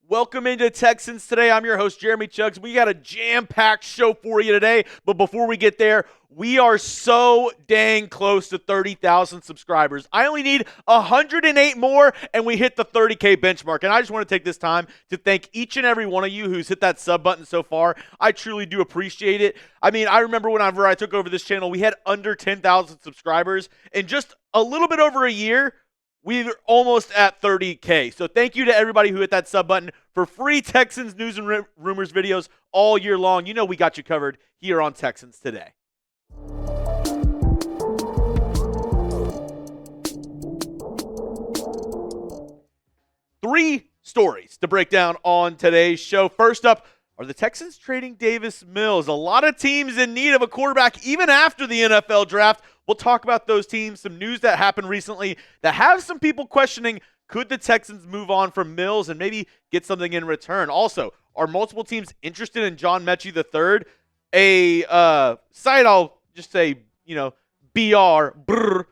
Welcome into Texans Today. I'm your host, Jeremy Chuggs. We got a jam-packed show for you today, but before we get there, we are so dang close to 30,000 subscribers. I only need 108 more, and we hit the 30K benchmark. And I just want to take this time to thank each and every one of you who's hit that sub button so far. I truly do appreciate it. I mean, I remember whenever I took over this channel, we had under 10,000 subscribers. In just a little bit over a year, we're almost at 30K. So thank you to everybody who hit that sub button for free Texans news and rumors videos all year long. You know we got you covered here on Texans Today. Three stories to break down on today's show. First up, are the Texans trading Davis Mills? A lot of teams in need of a quarterback even after the NFL draft. We'll talk about those teams, some news that happened recently that have some people questioning, could the Texans move on from Mills and maybe get something in return? Also, are multiple teams interested in John Metchie III? A site, I'll just say, brr,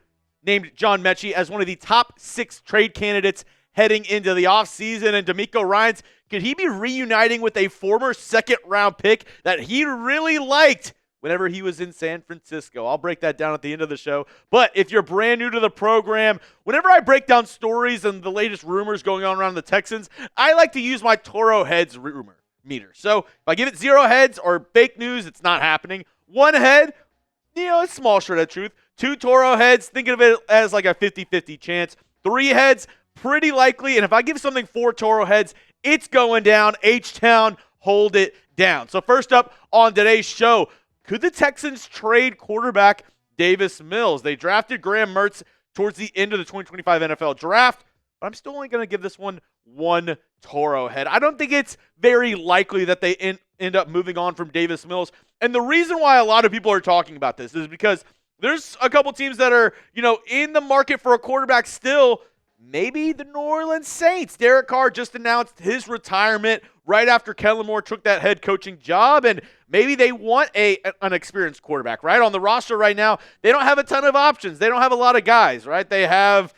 named John Metchie as one of the top 6 trade candidates heading into the offseason. And DeMeco Ryans, could he be reuniting with a former second-round pick that he really liked whenever he was in San Francisco? I'll break that down at the end of the show. But if you're brand new to the program, whenever I break down stories and the latest rumors going on around the Texans, I like to use my Toro heads rumor meter. So if I give it 0 heads or fake news, it's not happening. 1 head, a small shred of truth. 2 Toro heads, think of it as like a 50-50 chance. 3 heads, pretty likely. And if I give something 4 Toro heads, it's going down. H-Town, hold it down. So first up on today's show, could the Texans trade quarterback Davis Mills? They drafted Graham Mertz towards the end of the 2025 NFL draft, but I'm still only going to give this one 1 Toro head. I don't think it's very likely that they end up moving on from Davis Mills. And the reason why a lot of people are talking about this is because there's a couple teams that are, in the market for a quarterback still. Maybe the New Orleans Saints. Derek Carr just announced his retirement right after Kellen Moore took that head coaching job, and maybe they want an experienced quarterback, right? On the roster right now, they don't have a ton of options. They don't have a lot of guys, right? They have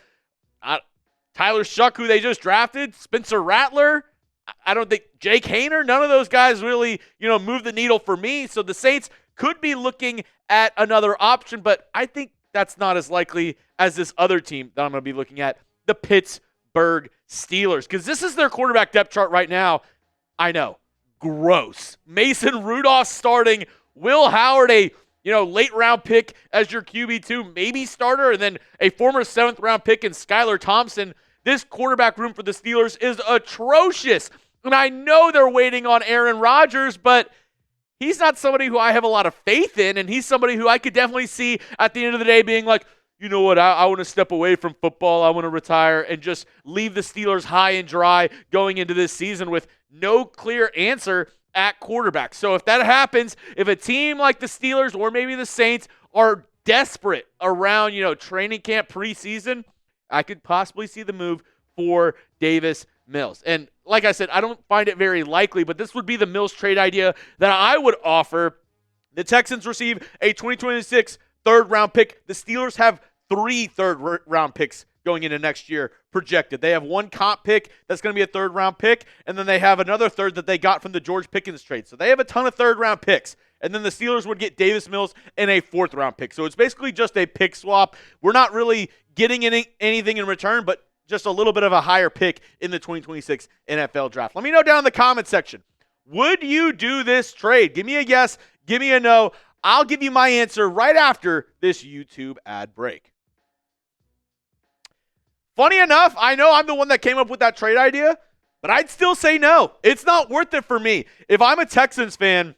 Tyler Shuck, who they just drafted, Spencer Rattler. I don't think Jake Hayner. None of those guys really, move the needle for me. So the Saints could be looking at another option, but I think that's not as likely as this other team that I'm going to be looking at, the Pittsburgh Steelers, because this is their quarterback depth chart right now. I know, gross. Mason Rudolph starting, Will Howard, a late round pick as your QB2, maybe starter, and then a former 7th round pick in Skylar Thompson. This quarterback room for the Steelers is atrocious, and I know they're waiting on Aaron Rodgers, but he's not somebody who I have a lot of faith in, and he's somebody who I could definitely see at the end of the day being like, you know what, I want to step away from football. I want to retire and just leave the Steelers high and dry going into this season with no clear answer at quarterback. So if that happens, if a team like the Steelers or maybe the Saints are desperate around, training camp preseason, I could possibly see the move for Davis Mills. And like I said, I don't find it very likely, but this would be the Mills trade idea that I would offer. The Texans receive a 2026 third-round pick. The Steelers have 3 third-round picks going into next year projected. They have 1 comp pick that's going to be a third-round pick, and then they have another third that they got from the George Pickens trade. So they have a ton of third-round picks. And then the Steelers would get Davis Mills and a 4th-round pick. So it's basically just a pick swap. We're not really getting anything in return, but just a little bit of a higher pick in the 2026 NFL draft. Let me know down in the comment section. Would you do this trade? Give me a yes. Give me a no. I'll give you my answer right after this YouTube ad break. Funny enough, I know I'm the one that came up with that trade idea, but I'd still say no. It's not worth it for me. If I'm a Texans fan,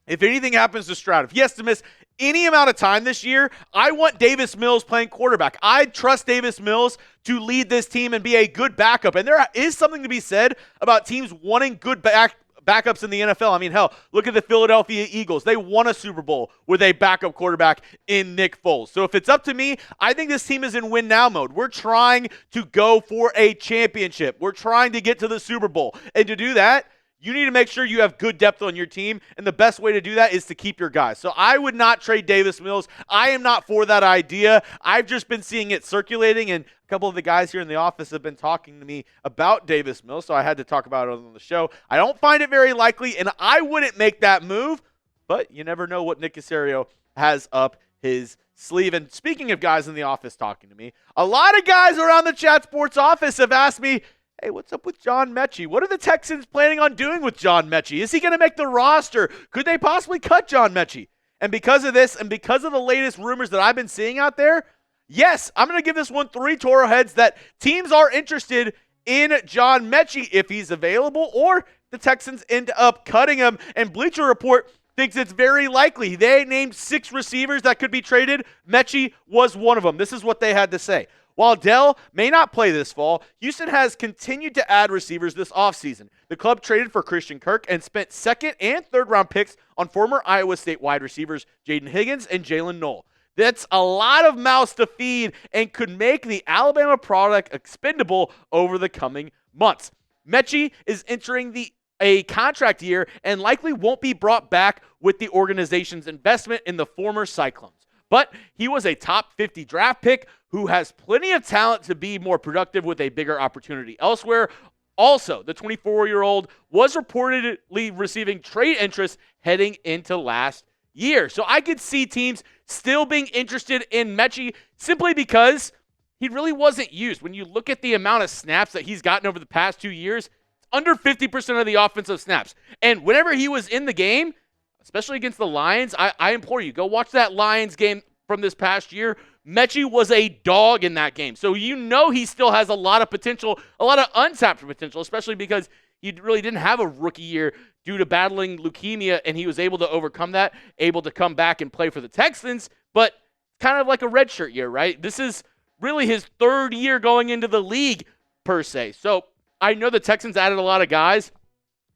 if anything happens to Stroud, if he has to miss any amount of time this year, I want Davis Mills playing quarterback. I trust Davis Mills to lead this team and be a good backup. And there is something to be said about teams wanting good backups in the NFL. I mean, hell, look at the Philadelphia Eagles. They won a Super Bowl with a backup quarterback in Nick Foles. So if it's up to me, I think this team is in win now mode. We're trying to go for a championship. We're trying to get to the Super Bowl. And to do that, you need to make sure you have good depth on your team, and the best way to do that is to keep your guys. So I would not trade Davis Mills. I am not for that idea. I've just been seeing it circulating, and a couple of the guys here in the office have been talking to me about Davis Mills, so I had to talk about it on the show. I don't find it very likely, and I wouldn't make that move, but you never know what Nick Caserio has up his sleeve. And speaking of guys in the office talking to me, a lot of guys around the Chat Sports office have asked me, hey, what's up with John Metchie? What are the Texans planning on doing with John Metchie? Is he going to make the roster? Could they possibly cut John Metchie? And because of this, and because of the latest rumors that I've been seeing out there, yes, I'm going to give this one 3 Toro heads that teams are interested in John Metchie if he's available, or the Texans end up cutting him. And Bleacher Report thinks it's very likely. They named 6 receivers that could be traded. Metchie was one of them. This is what they had to say. While Dell may not play this fall, Houston has continued to add receivers this offseason. The club traded for Christian Kirk and spent second and third round picks on former Iowa State wide receivers Jayden Higgins and Jaylin Noel. That's a lot of mouths to feed and could make the Alabama product expendable over the coming months. Metchie is entering a contract year and likely won't be brought back with the organization's investment in the former Cyclones. But he was a top 50 draft pick who has plenty of talent to be more productive with a bigger opportunity elsewhere. Also, the 24-year-old was reportedly receiving trade interest heading into last year. So I could see teams still being interested in Metchie simply because he really wasn't used. When you look at the amount of snaps that he's gotten over the past 2 years, it's under 50% of the offensive snaps. And whenever he was in the game, especially against the Lions, I implore you, go watch that Lions game from this past year. Metchie was a dog in that game. So you know he still has a lot of potential, a lot of untapped potential, especially because he really didn't have a rookie year due to battling leukemia, and he was able to overcome that, able to come back and play for the Texans, but kind of like a redshirt year, right? This is really his 3rd year going into the league, per se. So I know the Texans added a lot of guys,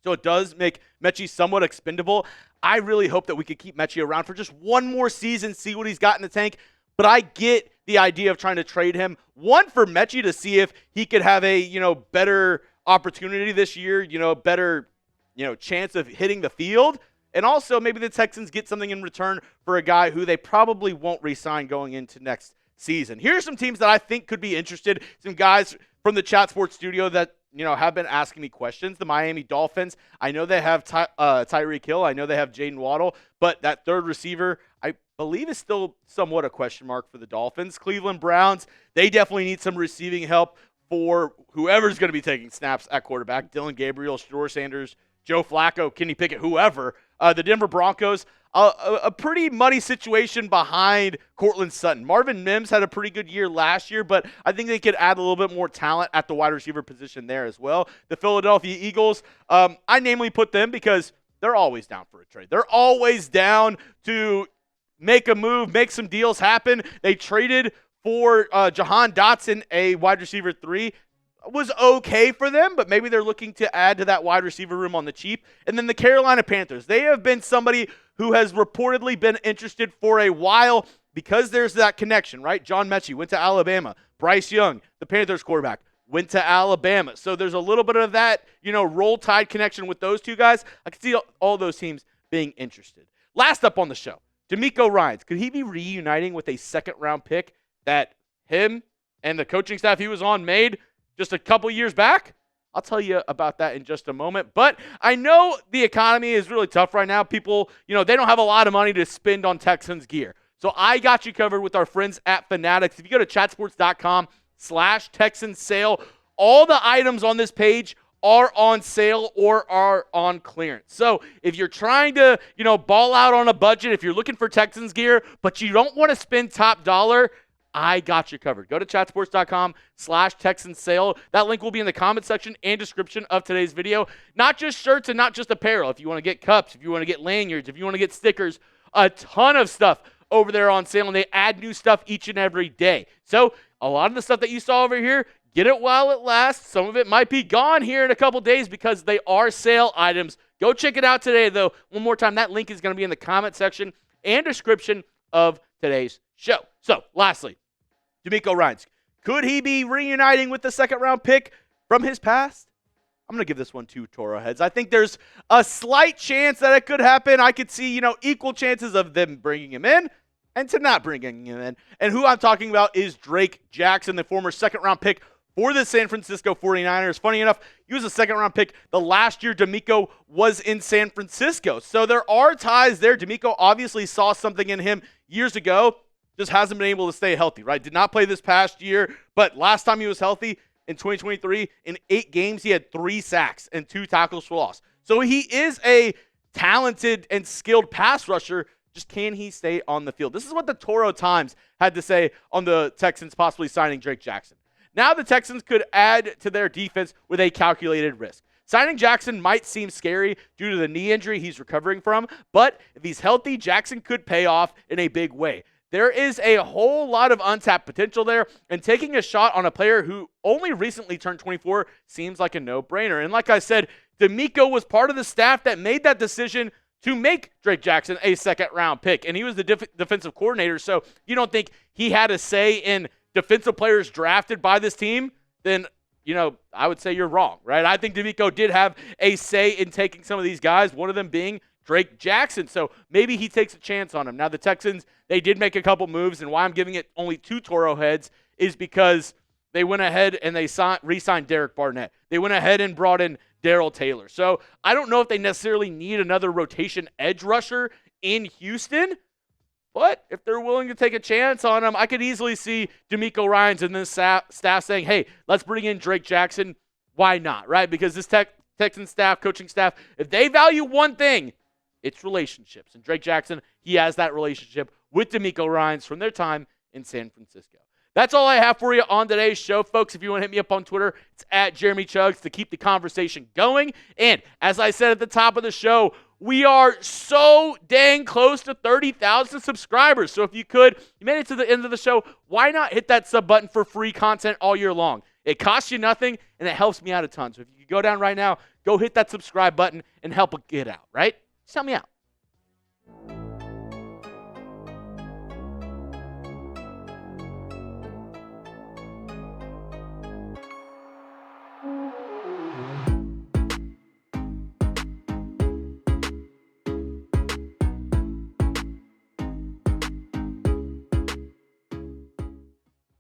so it does make Metchie somewhat expendable. I really hope that we could keep Metchie around for just one more season, see what he's got in the tank. But I get the idea of trying to trade him, one, for Metchie to see if he could have a, better opportunity this year, better, chance of hitting the field. And also maybe the Texans get something in return for a guy who they probably won't re-sign going into next season. Here are some teams that I think could be interested. Some guys from the Chat Sports studio that, have been asking me questions. The Miami Dolphins, I know they have Tyreek Hill. I know they have Jayden Waddle. But that third receiver, I believe, is still somewhat a question mark for the Dolphins. Cleveland Browns, they definitely need some receiving help for whoever's going to be taking snaps at quarterback. Dylan Gabriel, Shedeur Sanders, Joe Flacco, Kenny Pickett, whoever. The Denver Broncos, a pretty muddy situation behind Cortland Sutton. Marvin Mims had a pretty good year last year, but I think they could add a little bit more talent at the wide receiver position there as well. The Philadelphia Eagles, I namely put them because they're always down for a trade. They're always down to make a move, make some deals happen. They traded for Jahan Dotson, a wide receiver 3. Was okay for them, but maybe they're looking to add to that wide receiver room on the cheap. And then the Carolina Panthers, they have been somebody who has reportedly been interested for a while because there's that connection, right? John Metchie went to Alabama. Bryce Young, the Panthers quarterback, went to Alabama. So there's a little bit of that, Roll Tide connection with those two guys. I can see all those teams being interested. Last up on the show, DeMeco Ryans. Could he be reuniting with a second-round pick that him and the coaching staff he was on made just a couple years back? I'll tell you about that in just a moment. But I know the economy is really tough right now. People, they don't have a lot of money to spend on Texans gear. So I got you covered with our friends at Fanatics. If you go to chatsports.com/Texans sale, all the items on this page are on sale or are on clearance. So if you're trying to, ball out on a budget, if you're looking for Texans gear, but you don't want to spend top dollar, I got you covered. Go to chatsports.com/Texans sale. That link will be in the comment section and description of today's video. Not just shirts and not just apparel. If you want to get cups, if you want to get lanyards, if you want to get stickers, a ton of stuff over there on sale, and they add new stuff each and every day. So a lot of the stuff that you saw over here, get it while it lasts. Some of it might be gone here in a couple days because they are sale items. Go check it out today, though. One more time, that link is going to be in the comment section and description of today's show. So, lastly, DeMeco Ryans. Could he be reuniting with the second-round pick from his past? I'm going to give this one 2 Toro heads. I think there's a slight chance that it could happen. I could see, equal chances of them bringing him in and to not bringing him in. And who I'm talking about is Drake Jackson, the former second-round pick for the San Francisco 49ers. Funny enough, he was a second-round pick the last year DeMeco was in San Francisco. So there are ties there. DeMeco obviously saw something in him years ago, just hasn't been able to stay healthy, right? Did not play this past year, but last time he was healthy in 2023, in 8 games, he had 3 sacks and 2 tackles for loss. So he is a talented and skilled pass rusher. Just can he stay on the field? This is what the Toro Times had to say on the Texans possibly signing Drake Jackson. Now the Texans could add to their defense with a calculated risk. Signing Jackson might seem scary due to the knee injury he's recovering from, but if he's healthy, Jackson could pay off in a big way. There is a whole lot of untapped potential there, and taking a shot on a player who only recently turned 24 seems like a no-brainer. And like I said, DeMeco was part of the staff that made that decision to make Drake Jackson a second-round pick, and he was the defensive coordinator, so you don't think he had a say in defensive players drafted by this team, then, I would say you're wrong, right? I think DeMeco did have a say in taking some of these guys, one of them being Drake Jackson. So maybe he takes a chance on him. Now, the Texans, they did make a couple moves, and why I'm giving it only 2 Toro heads is because they went ahead and they re-signed Derek Barnett. They went ahead and brought in Darrell Taylor. So I don't know if they necessarily need another rotation edge rusher in Houston, but if they're willing to take a chance on him, I could easily see DeMeco Ryans and this staff saying, hey, let's bring in Drake Jackson. Why not, right? Because this Texan staff, coaching staff, if they value one thing, it's relationships. And Drake Jackson, he has that relationship with DeMeco Ryans from their time in San Francisco. That's all I have for you on today's show, folks. If you want to hit me up on Twitter, it's at Jeremy Chuggs to keep the conversation going. And as I said at the top of the show, we are so dang close to 30,000 subscribers. So if you made it to the end of the show, why not hit that sub button for free content all year long? It costs you nothing, and it helps me out a ton. So if you go down right now, go hit that subscribe button and help it get out, right? Just help me out.